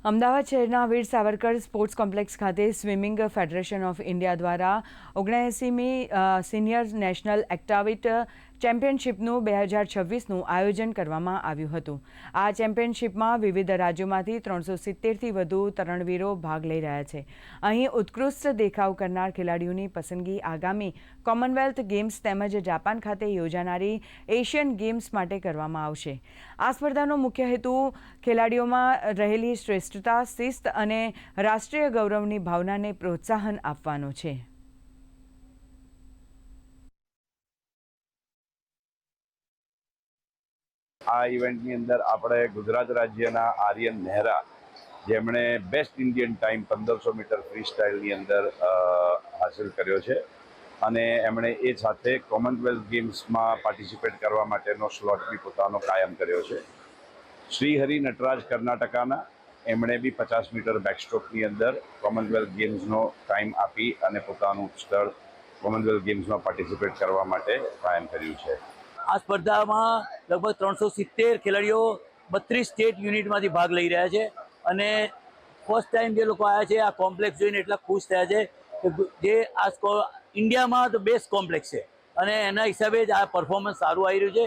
અમદાવાદ શહેરના વીર Savarkar sports complex ખાતે swimming federation of India દ્વારા 79મી સિનિયર નેશનલ એક્ટાવિટ ચેમ્પિયનશિપનું 2026નું આયોજન કરવામાં આવ્યું હતું। આ ચેમ્પિયનશિપમાં વિવિધ રાજ્યોમાંથી 370થી વધુ તરણવીરો ભાગ લઈ રહ્યા છે। અહીં ઉત્કૃષ્ટ દેખાવ કરનાર ખેલાડીઓની પસંદગી આગામી કોમનવેલ્થ ગેમ્સ તેમજ જાપાન ખાતે યોજાનારી એશિયન ગેમ્સ માટે કરવામાં આવશે। આ સ્પર્ધાનો મુખ્ય હેતુ ખેલાડીઓમાં રહેલી શ્રેષ્ઠતા, શિસ્ત અને રાષ્ટ્રીય ગૌરવની ભાવનાને પ્રોત્સાહન આપવાનો છે। આ ઇવેન્ટની અંદર આપણે ગુજરાત રાજ્યના આર્યન નહેરા, જેમણે best Indian time 1500 metre free સ્ટાઇલની અંદર હાંસલ કર્યો છે અને એમણે એ સાથે કોમનવેલ્થ ગેમ્સમાં પાર્ટિસિપેટ કરવા માટેનો સ્લોટ બી પોતાનો કાયમ કર્યો છે। શ્રીહરિ નટરાજ કર્ણાટકાના, એમણે બી 50 મીટર બેકસ્ટ્રોકની અંદર કોમનવેલ્થ ગેમ્સનો ટાઈમ આપી અને પોતાનું સ્થળ કોમનવેલ્થ ગેમ્સમાં પાર્ટિસિપેટ કરવા માટે કાયમ કર્યું છે। આ સ્પર્ધામાં લગભગ 370 ખેલાડીઓ 32 સ્ટેટ યુનિટમાંથી ભાગ લઈ રહ્યા છે અને ફર્સ્ટ ટાઈમ જે લોકો આવ્યા છે આ કોમ્પ્લેક્સ જોઈને એટલા ખુશ થયા છે કે જે આ ઇન્ડિયામાં તો બેસ્ટ કોમ્પ્લેક્સ છે અને એના હિસાબે જ આ પરફોર્મન્સ સારું આવી રહ્યું છે।